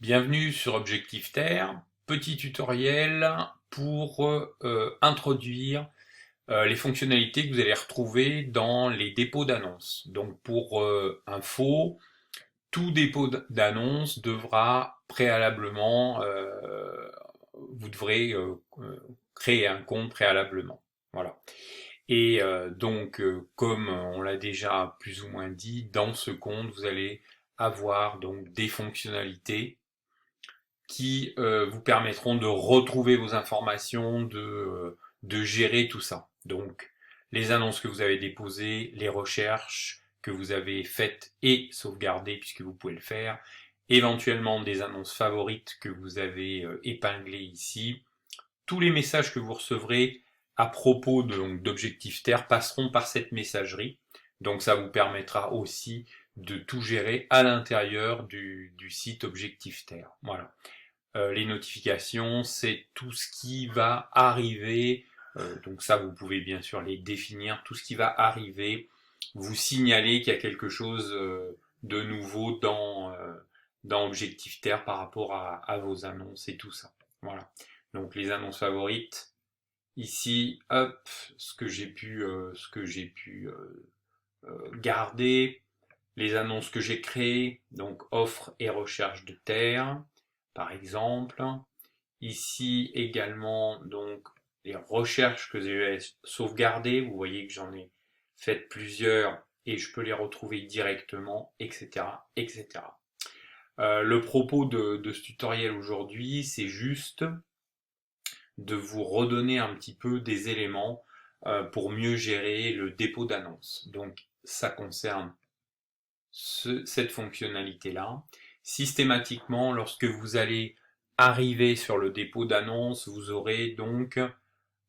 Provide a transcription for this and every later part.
Bienvenue sur Objectif Terre, petit tutoriel pour introduire les fonctionnalités que vous allez retrouver dans les dépôts d'annonces. Donc pour info, tout dépôt d'annonce devra préalablement, vous devrez créer un compte préalablement. Voilà. Et comme on l'a déjà plus ou moins dit, dans ce compte, vous allez avoir donc des fonctionnalités qui vous permettront de retrouver vos informations, de gérer tout ça. Donc, les annonces que vous avez déposées, les recherches que vous avez faites et sauvegardées, puisque vous pouvez le faire, éventuellement des annonces favorites que vous avez épinglées ici. Tous les messages que vous recevrez à propos d'Objectif Terre passeront par cette messagerie. Donc ça vous permettra aussi de tout gérer à l'intérieur du site Objectif Terre. Voilà. Les notifications, c'est tout ce qui va arriver, donc ça vous pouvez bien sûr les définir, tout ce qui va arriver, vous signaler qu'il y a quelque chose de nouveau dans Objectif Terre par rapport à vos annonces et tout ça. Voilà. Donc les annonces favorites, ici, hop, ce que j'ai pu garder, les annonces que j'ai créées, donc offres et recherche de terre, par exemple. Ici également, donc, les recherches que j'ai sauvegardées. Vous voyez que j'en ai fait plusieurs et je peux les retrouver directement, etc., etc. Le propos de ce tutoriel aujourd'hui, c'est juste de vous redonner un petit peu des éléments pour mieux gérer le dépôt d'annonces. Donc, ça concerne cette fonctionnalité-là. Systématiquement, lorsque vous allez arriver sur le dépôt d'annonce, vous aurez donc,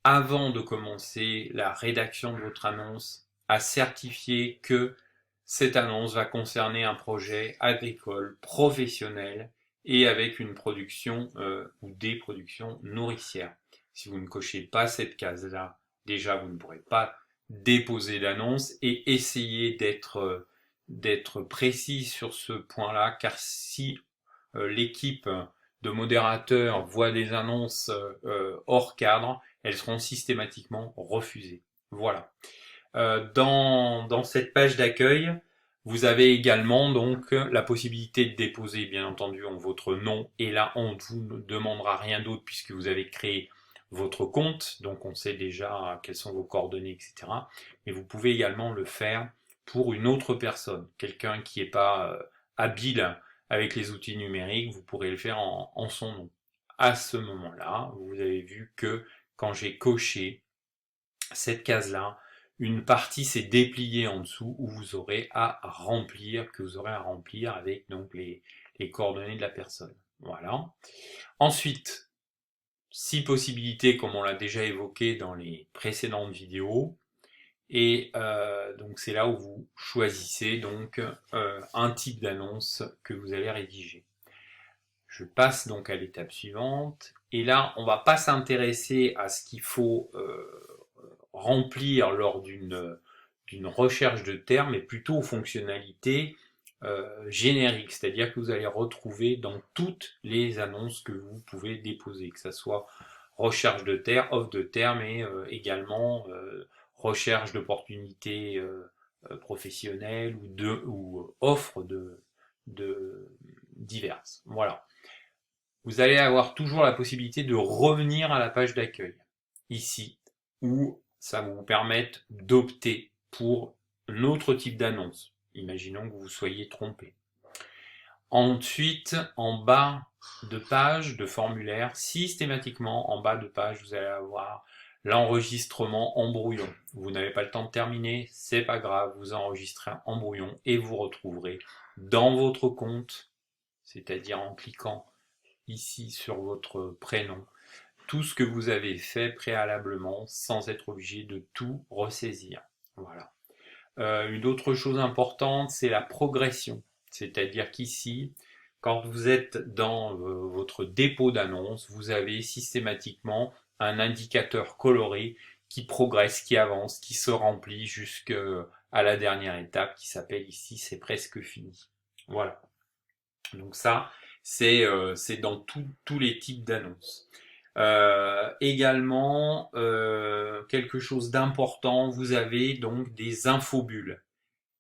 avant de commencer la rédaction de votre annonce, à certifier que cette annonce va concerner un projet agricole professionnel et avec une production ou des productions nourricières. Si vous ne cochez pas cette case-là, déjà vous ne pourrez pas déposer d'annonce et essayer d'être précis sur ce point-là, car si l'équipe de modérateurs voit des annonces hors cadre, elles seront systématiquement refusées. Voilà. Dans cette page d'accueil, vous avez également donc la possibilité de déposer bien entendu en votre nom, et là on ne vous demandera rien d'autre puisque vous avez créé votre compte, donc on sait déjà quelles sont vos coordonnées, etc. Mais vous pouvez également le faire pour une autre personne, quelqu'un qui n'est pas habile avec les outils numériques, vous pourrez le faire en son nom. À ce moment-là, vous avez vu que quand j'ai coché cette case-là, une partie s'est dépliée en dessous où vous aurez à remplir, que vous aurez à remplir avec donc les coordonnées de la personne. Voilà. Ensuite, six possibilités comme on l'a déjà évoqué dans les précédentes vidéos. Et donc c'est là où vous choisissez donc un type d'annonce que vous allez rédiger. Je passe donc à l'étape suivante. Et là, on ne va pas s'intéresser à ce qu'il faut remplir lors d'une recherche de termes, mais plutôt aux fonctionnalités génériques, c'est-à-dire que vous allez retrouver dans toutes les annonces que vous pouvez déposer, que ce soit recherche de terre, offre de terre, mais également recherche d'opportunités professionnelles ou offres de diverses. Voilà. Vous allez avoir toujours la possibilité de revenir à la page d'accueil, ici, où ça va vous permettre d'opter pour un autre type d'annonce. Imaginons que vous soyez trompé. Ensuite, en bas de page, de formulaire, systématiquement, en bas de page, vous allez avoir l'enregistrement en brouillon. Vous n'avez pas le temps de terminer, c'est pas grave, vous enregistrez en brouillon et vous retrouverez dans votre compte, c'est-à-dire en cliquant ici sur votre prénom, tout ce que vous avez fait préalablement sans être obligé de tout ressaisir. Voilà. Une autre chose importante, c'est la progression. C'est-à-dire qu'ici, quand vous êtes dans votre dépôt d'annonce, vous avez systématiquement un indicateur coloré qui progresse, qui avance, qui se remplit jusqu'à la dernière étape qui s'appelle ici c'est presque fini. Voilà. Donc ça, C'est dans tous les types d'annonces. Également, quelque chose d'important, vous avez donc des infobulles.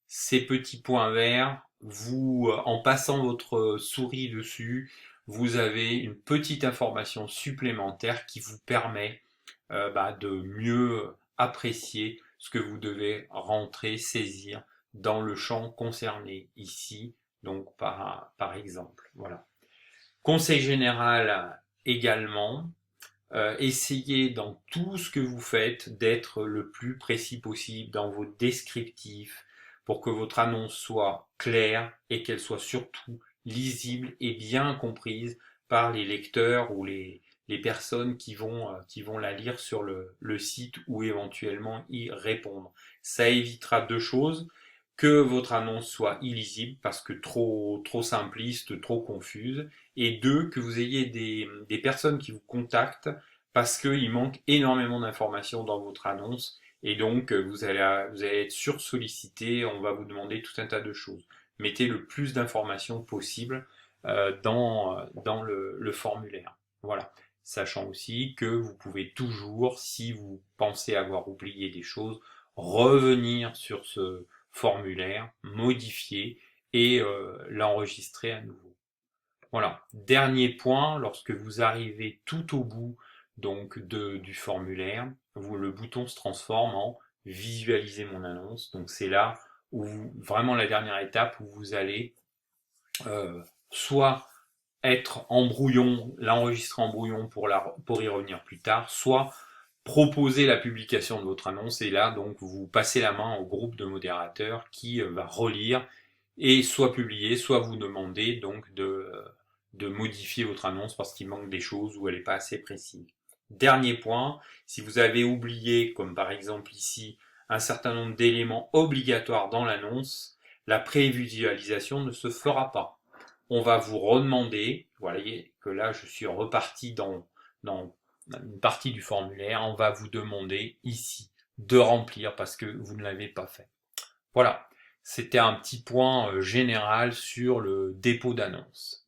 Ces petits points verts, en passant votre souris dessus, vous avez une petite information supplémentaire qui vous permet de mieux apprécier ce que vous devez rentrer, saisir dans le champ concerné ici, donc par exemple. Voilà. Conseil général également, essayez dans tout ce que vous faites d'être le plus précis possible dans vos descriptifs pour que votre annonce soit claire et qu'elle soit surtout lisible et bien comprise par les lecteurs ou les personnes qui vont la lire sur le site ou éventuellement y répondre. Ça évitera deux choses: que votre annonce soit illisible parce que trop simpliste, trop confuse, et deux, que vous ayez des personnes qui vous contactent parce qu'il manque énormément d'informations dans votre annonce et donc vous allez être sursollicité, on va vous demander tout un tas de choses. Mettez le plus d'informations possible dans le formulaire. Voilà. Sachant aussi que vous pouvez toujours, si vous pensez avoir oublié des choses, revenir sur ce formulaire, modifier et l'enregistrer à nouveau. Voilà. Dernier point, lorsque vous arrivez tout au bout donc du formulaire, le bouton se transforme en visualiser mon annonce. Donc c'est là où vraiment la dernière étape où vous allez soit être en brouillon, l'enregistrer en brouillon pour y revenir plus tard, soit proposer la publication de votre annonce, et là donc vous passez la main au groupe de modérateurs qui va relire et soit publier, soit vous demander donc de modifier votre annonce parce qu'il manque des choses ou elle n'est pas assez précise. Dernier point, si vous avez oublié, comme par exemple ici, un certain nombre d'éléments obligatoires dans l'annonce, la prévisualisation ne se fera pas. On va vous redemander, vous voyez que là je suis reparti dans une partie du formulaire, on va vous demander ici de remplir parce que vous ne l'avez pas fait. Voilà, c'était un petit point général sur le dépôt d'annonce.